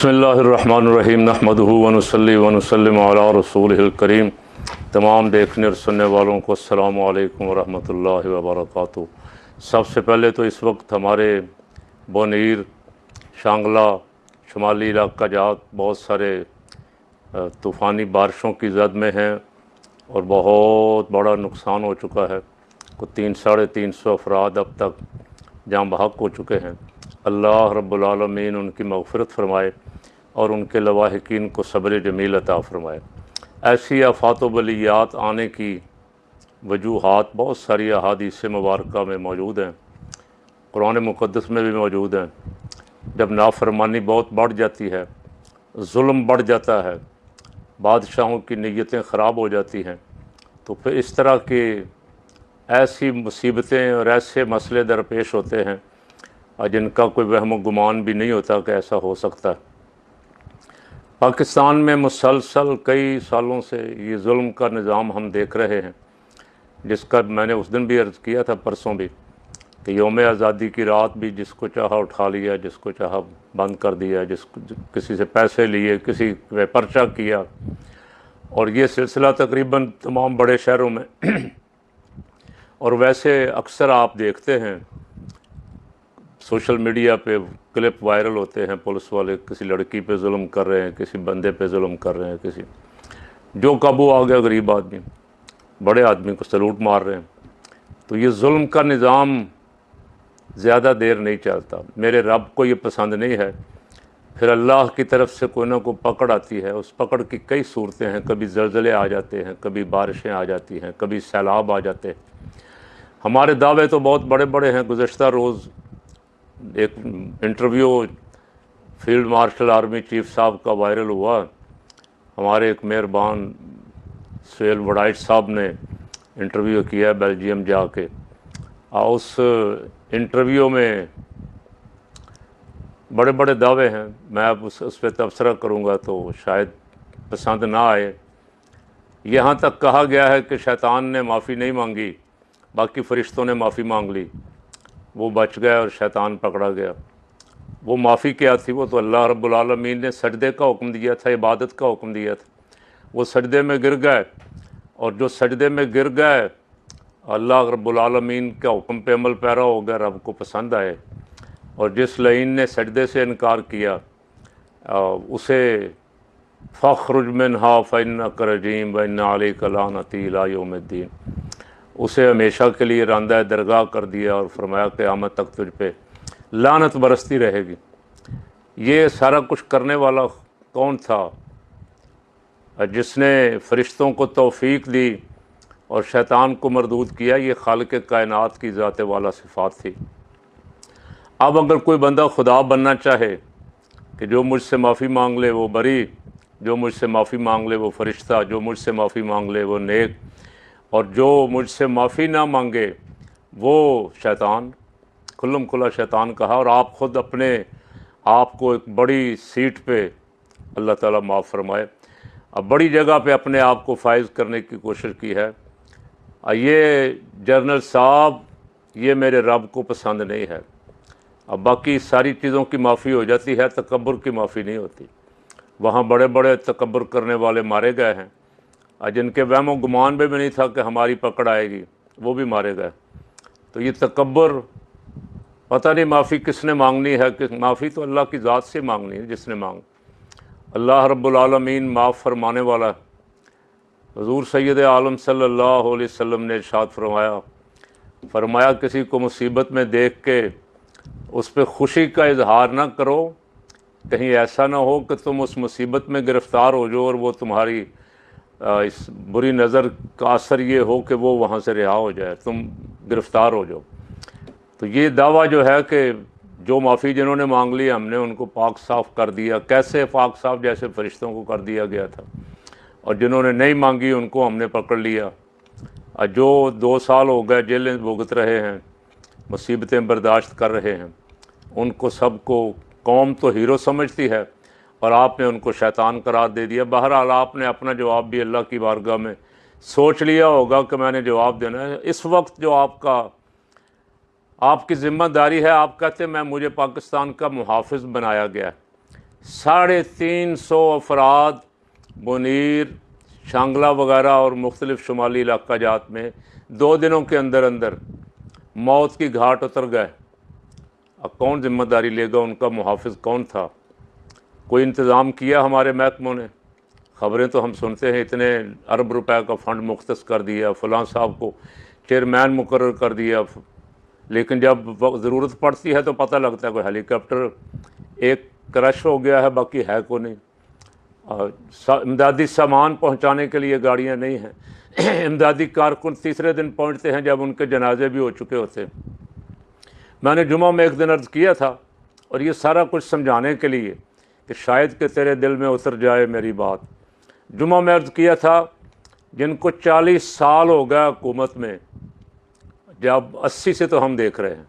बिस्मिल्लाहिर्रहमानिर्रहीम नहमदुहु व नुसल्ली व नुसल्लिमु अला रसूलिहिल करीम। तमाम देखने और सुनने वालों को अस्सलामु अलैकुम व रहमतुल्लाहि व बरकातुहू। सबसे पहले तो इस वक्त हमारे बोनीर, शांगला, शुमाली इलाका जात बहुत सारे तूफ़ानी बारिशों की जद में हैं और बहुत बड़ा नुकसान हो चुका है। को 300-350 अफराद अब तक जाँ बहक हो चुके हैं। अल्लाह रब्बुल आलमीन उनकी मग़फ़िरत फ़रमाए और उनके लवाहिकीन को सब्र जमील अता फ़रमाए। ऐसी आफ़ात व बलियात आने की वजूहात बहुत सारी अहादीस मुबारका में मौजूद हैं, कुरान मुक़द्दस में भी मौजूद हैं। जब नाफरमानी बहुत बढ़ जाती है, जुल्म बढ़ जाता है, बादशाहों की नीयतें ख़राब हो जाती हैं, तो फिर इस तरह की ऐसी मुसीबतें और ऐसे मसले दरपेश होते हैं जिनका कोई वहम गुमान भी नहीं होता कि ऐसा हो सकता है। पाकिस्तान में मुसलसल कई सालों से ये जुल्म का निज़ाम हम देख रहे हैं, जिसका मैंने उस दिन भी अर्ज़ किया था, परसों भी, कि यौम आज़ादी की रात भी जिसको चाहा उठा लिया, जिसको चाहा बंद कर दिया, किसी से पैसे लिए, किसी पे पर्चा किया। और ये सिलसिला तकरीबन तमाम बड़े शहरों में और वैसे अक्सर आप देखते हैं सोशल मीडिया पे क्लिप वायरल होते हैं, पुलिस वाले किसी लड़की पे जुल्म कर रहे हैं, किसी बंदे पे जुल्म कर रहे हैं, किसी जो काबू आ गया गरीब आदमी, बड़े आदमी को सलूट मार रहे हैं। तो ये जुल्म का निज़ाम ज़्यादा देर नहीं चलता। मेरे रब को ये पसंद नहीं है। फिर अल्लाह की तरफ से कोई ना कोई पकड़ आती है। उस पकड़ की कई सूरतें हैं, कभी ज़लज़ले आ जाते हैं, कभी बारिशें आ जाती हैं, कभी सैलाब आ जाते हैं। हमारे दावे तो बहुत बड़े बड़े हैं। गुज़श्ता रोज़ एक interview field marshal army chief साहब का वायरल हुआ। हमारे एक मेहरबान सुहेल वड़ाइच साहब ने इंटरव्यू किया बेल्जियम जाके, और उस इंटरव्यू में बड़े बड़े दावे हैं। मैं अब उस पर तबसरा करूँगा तो शायद पसंद ना आए। यहाँ तक कहा गया है कि शैतान ने माफ़ी नहीं मांगी, बाकी फ़रिश्तों ने माफ़ी मांग ली, वो बच गया और शैतान पकड़ा गया। वो माफ़ी क्या थी? वो तो अल्लाह रब्बुल आलमीन ने सजदे का हुक्म दिया था, इबादत का हुक्म दिया था। वो सजदे में गिर गए, और जो सजदे में गिर गए अल्लाह रब्बुल आलमीन का हुक्म पे अमल पैरा हो गया, रब को पसंद आए। और जिस लईन ने सजदे से इनकार किया उसे फ़ख्रुज मिन्हा फ़इन्नका रजीम व इन्ना अलैका लानती इला यौमिद्दीन, उसे हमेशा के लिए रांदा दरगाह कर दिया और फरमाया क़यामत तक तुझ पे लानत बरसती रहेगी। ये सारा कुछ करने वाला कौन था? जिसने फ़रिश्तों को तौफ़ीक दी और शैतान को मरदूद किया। ये खालिक़ कायनात की ज़ात वाला सिफ़ात थी। अब अगर कोई बंदा खुदा बनना चाहे कि जो मुझसे माफ़ी मांग ले वो बरी, जो मुझसे माफ़ी मांग ले वो फ़रिश्ता, जो मुझसे माफ़ी मांग ले वो नेक, और जो मुझसे माफ़ी ना मांगे वो शैतान, खुल्लम खुला शैतान कहा। और आप ख़ुद अपने आप को एक बड़ी सीट पे, अल्लाह ताला माफ़ फरमाए, अब बड़ी जगह पे अपने आप को फाइज करने की कोशिश की है। ये जनरल साहब, ये मेरे रब को पसंद नहीं है। अब बाकी सारी चीज़ों की माफ़ी हो जाती है, तकब्बुर की माफ़ी नहीं होती। वहाँ बड़े बड़े तकब्बुर करने वाले मारे गए हैं, जिनके वहम गुमान में भी नहीं था कि हमारी पकड़ आएगी, वो भी मारे गए। तो ये तकब्बुर, पता नहीं माफ़ी किसने मांगनी है, कि माफ़ी तो अल्लाह की ज़ात से मांगनी है, जिसने मांग। अल्लाह रब्बुल आलमीन माफ़ फरमाने वाला। हुज़ूर सैयद आलम सल्लल्लाहु अलैहि वसल्लम ने इरशाद फरमाया किसी को मुसीबत में देख के उस पर ख़ुशी का इजहार ना करो, कहीं ऐसा ना हो कि तुम उस मुसीबत में गिरफ़्तार हो जाओ और वो तुम्हारी इस बुरी नज़र का असर ये हो कि वो वहाँ से रिहा हो जाए, तुम गिरफ़्तार हो जाओ। तो ये दावा जो है कि जो माफ़ी जिन्होंने मांग ली, हमने उनको पाक साफ़ कर दिया। कैसे पाक साफ़? जैसे फ़रिश्तों को कर दिया गया था। और जिन्होंने नहीं मांगी उनको हमने पकड़ लिया। और जो 2 साल हो गए जेलें भुगत रहे हैं, मुसीबतें बर्दाश्त कर रहे हैं, उनको सबको कौम तो हीरो समझती है और आपने उनको शैतान करार दे दिया। बहरहाल आपने अपना जवाब भी अल्लाह की बारगाह में सोच लिया होगा कि मैंने जवाब देना है। इस वक्त जो आपकी ज़िम्मेदारी है, आप कहते हैं मुझे पाकिस्तान का मुहाफ़िज़ बनाया गया है। 350 अफराद मुनीर, शांगला वगैरह और मुख्तलिफ़ शुमाली इलाका जात में 2 दिनों के अंदर अंदर मौत की घाट उतर गए। अब कौन जिम्मेदारी लेगा? उनका मुहाफ़िज़ कौन था? कोई इंतज़ाम किया हमारे महकमों ने? ख़बरें तो हम सुनते हैं इतने अरब रुपए का फ़ंड मुख्तस कर दिया, फ़लाँ साहब को चेयरमैन मुकर्रर कर दिया, लेकिन जब ज़रूरत पड़ती है तो पता लगता है कोई हेलीकॉप्टर एक क्रश हो गया है, बाकी है को नहीं। इमदादी सामान पहुंचाने के लिए गाड़ियां नहीं हैं। इमदादी कारकुन तीसरे दिन पहुंचते हैं जब उनके जनाजे भी हो चुके होते। मैंने जुमा में एक दिन अर्ज़ किया था, और ये सारा कुछ समझाने के लिए कि शायद कि तेरे दिल में उतर जाए मेरी बात। जुमा में अर्ज़ किया था, जिनको 40 साल हो गया हुकूमत में, जब 80 से तो हम देख रहे हैं,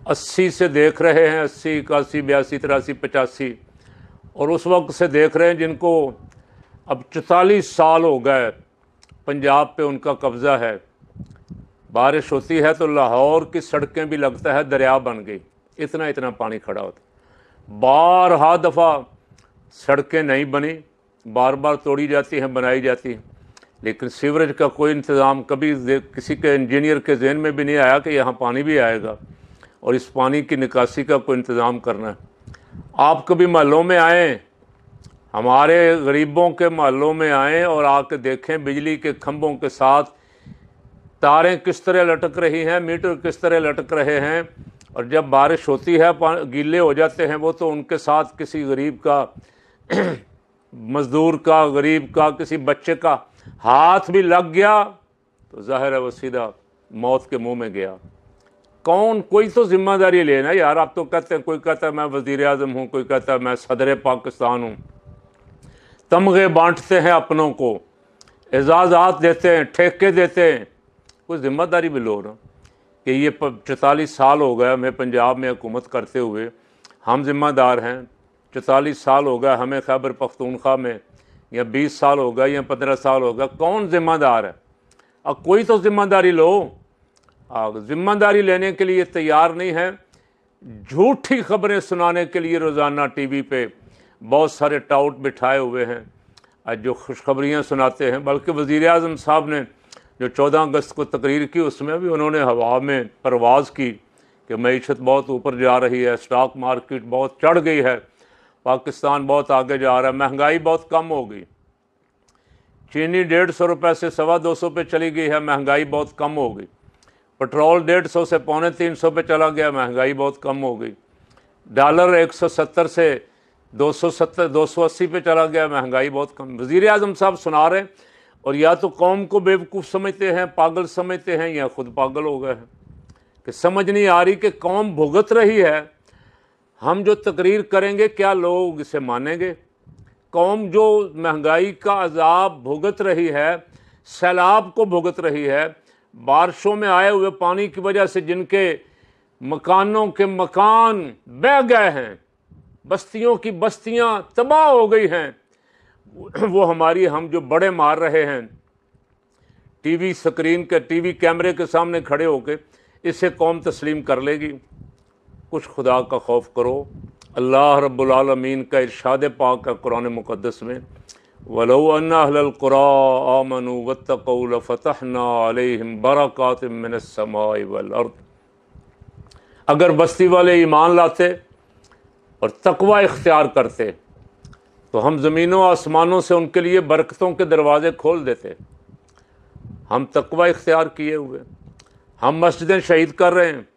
80 से देख रहे हैं, 80, 81, 82, 83, 85, और उस वक्त से देख रहे हैं जिनको अब 44 साल हो गए पंजाब पे उनका कब्ज़ा है। बारिश होती है तो लाहौर की सड़कें भी लगता है दरिया बन गई, इतना इतना पानी खड़ा होता। बारहा दफ़ा सड़कें नहीं बनी, बार बार तोड़ी जाती हैं, बनाई जाती हैं, लेकिन सीवरेज का कोई इंतज़ाम कभी किसी के इंजीनियर के जहन में भी नहीं आया कि यहाँ पानी भी आएगा और इस पानी की निकासी का कोई इंतज़ाम करना है। आप कभी महलों में आएँ, हमारे गरीबों के महलों में आएँ और आके देखें बिजली के खंभों के साथ तारें किस तरह लटक रही हैं, मीटर किस तरह लटक रहे हैं, और जब बारिश होती है गीले हो जाते हैं वो, तो उनके साथ किसी गरीब का मज़दूर का, गरीब का, किसी बच्चे का हाथ भी लग गया तो ज़ाहिर है वो सीधा मौत के मुंह में गया। कौन? कोई तो जिम्मेदारी लेना यार। आप तो कहते हैं, कोई कहता है मैं वज़ीर आज़म हूँ, कोई कहता है मैं सदर पाकिस्तान हूँ, तमगे बांटते हैं अपनों को, एजाज़ात देते हैं, ठेके देते हैं। कोई ज़िम्मेदारी भी लो ना कि ये 44 साल हो गए हमें पंजाब में हुकूमत करते हुए, हम ज़िम्मेदार हैं। 44 साल हो गए हमें खैबर पख्तूनख्वा में, या 20 साल हो गए या 15 साल हो गए, कौन ज़िम्मेदार है? अब कोई तो ज़िम्मेदारी लो। ज़िम्मेदारी लेने के लिए तैयार नहीं है। झूठी खबरें सुनाने के लिए रोज़ाना टीवी पे बहुत सारे टाउट बिठाए हुए हैं जो खुशखबरियाँ सुनाते हैं। बल्कि वज़ीर आज़म साहब ने जो 14 अगस्त को तकरीर की, उसमें भी उन्होंने हवा में परवाज़ की कि मईशत बहुत ऊपर जा रही है, स्टॉक मार्केट बहुत चढ़ गई है, पाकिस्तान बहुत आगे जा रहा है, महंगाई बहुत कम हो गई। चीनी 150 रुपये से 225 पे चली गई है, महंगाई बहुत कम हो गई। पेट्रोल 150 से 250 पे चला गया, महंगाई बहुत कम हो गई। डॉलर 170 से 280 पे चला गया, महंगाई बहुत कम। वज़ीर आज़म साहब सुना रहे हैं, और या तो कौम को बेवकूफ़ समझते हैं, पागल समझते हैं, या खुद पागल हो गए हैं कि समझ नहीं आ रही कि कौम भुगत रही है। हम जो तकरीर करेंगे क्या लोग इसे मानेंगे? कौम जो महंगाई का अजाब भुगत रही है, सैलाब को भुगत रही है, बारिशों में आए हुए पानी की वजह से जिनके मकानों के मकान बह गए हैं, बस्तियों की बस्तियां तबाह हो गई हैं, वो हमारी हम जो बड़े मार रहे हैं टीवी स्क्रीन के, टीवी कैमरे के सामने खड़े होकर, इसे कौम तस्लीम कर लेगी? कुछ खुदा का खौफ करो। अल्लाह रब्बुल आलमीन का इरशाद पाक है कुरान मुक़द्दस में, वलौ अन्ना अहलल क़ुरा आमनू वत्तक़ौ लफ़तहना अलैहिम बरकातिम मिनस समाई वल अर्द। अगर बस्ती वाले ईमान लाते और तकवा इख्तियार करते तो हम ज़मीनों आसमानों से उनके लिए बरकतों के दरवाज़े खोल देते। हम तकवा इख्तियार किए हुए, हम मस्जिदें शहीद कर रहे हैं,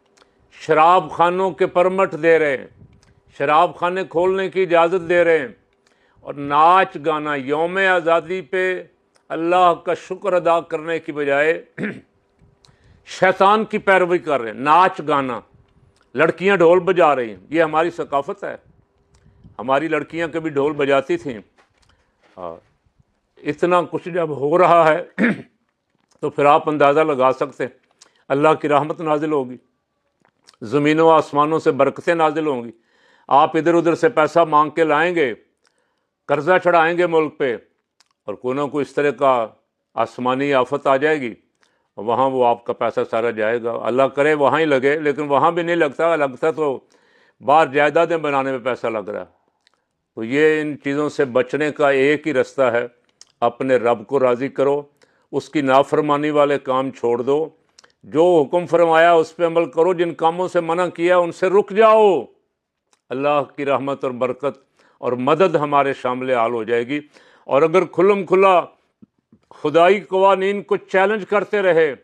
शराब खानों के परमिट दे रहे हैं, शराब खाने खोलने की इजाज़त दे रहे हैं, और नाच गाना यौम आज़ादी पे अल्लाह का शुक्र अदा करने की बजाय शैतान की पैरवी कर रहे हैं। नाच गाना, लड़कियां ढोल बजा रही हैं, ये हमारी सकाफ़त है। हमारी लड़कियां कभी ढोल बजाती थीं। इतना कुछ जब हो रहा है तो फिर आप अंदाज़ा लगा सकते हैं अल्लाह की रहमत नाजिल होगी, ज़मीनों आसमानों से बरकतें नाजिल होंगी। आप इधर उधर से पैसा मांग के लाएंगे, कर्जा चढ़ाएंगे मुल्क पे, और कोई ना कोई इस तरह का आसमानी आफत आ जाएगी, वहाँ वो आपका पैसा सारा जाएगा। अल्लाह करे वहाँ ही लगे, लेकिन वहाँ भी नहीं लगता। लगता तो बाहर जायदादें बनाने में पैसा लग रहा है। तो ये इन चीज़ों से बचने का एक ही रास्ता है, अपने रब को राज़ी करो, उसकी नाफरमानी वाले काम छोड़ दो, जो हुक्म फरमाया उस पर अमल करो, जिन कामों से मना किया उनसे रुक जाओ। अल्लाह की रहमत और बरकत और मदद हमारे शामिल हाल हो जाएगी। और अगर खुल्लम खुला खुदाई कवानीन को चैलेंज करते रहे,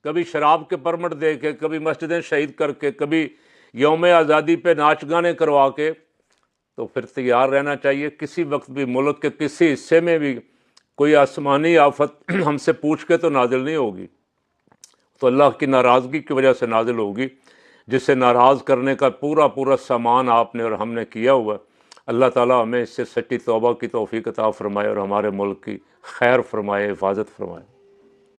कभी शराब के परमट दे के, कभी मस्जिदें शहीद करके, कभी यौम आज़ादी पे नाच गाने करवा के, तो फिर तैयार रहना चाहिए। किसी वक्त भी मुल्क के किसी हिस्से में भी कोई आसमानी आफत हमसे पूछ के तो नाजिल नहीं होगी, तो अल्लाह की नाराज़गी की वजह से नाजिल होगी, जिसे नाराज़ करने का पूरा पूरा सामान आपने और हमने किया हुआ। अल्लाह ताला हमें इससे सच्ची तौबा की तौफीक अता फरमाए और हमारे मुल्क की खैर फरमाए, हिफाजत फरमाए।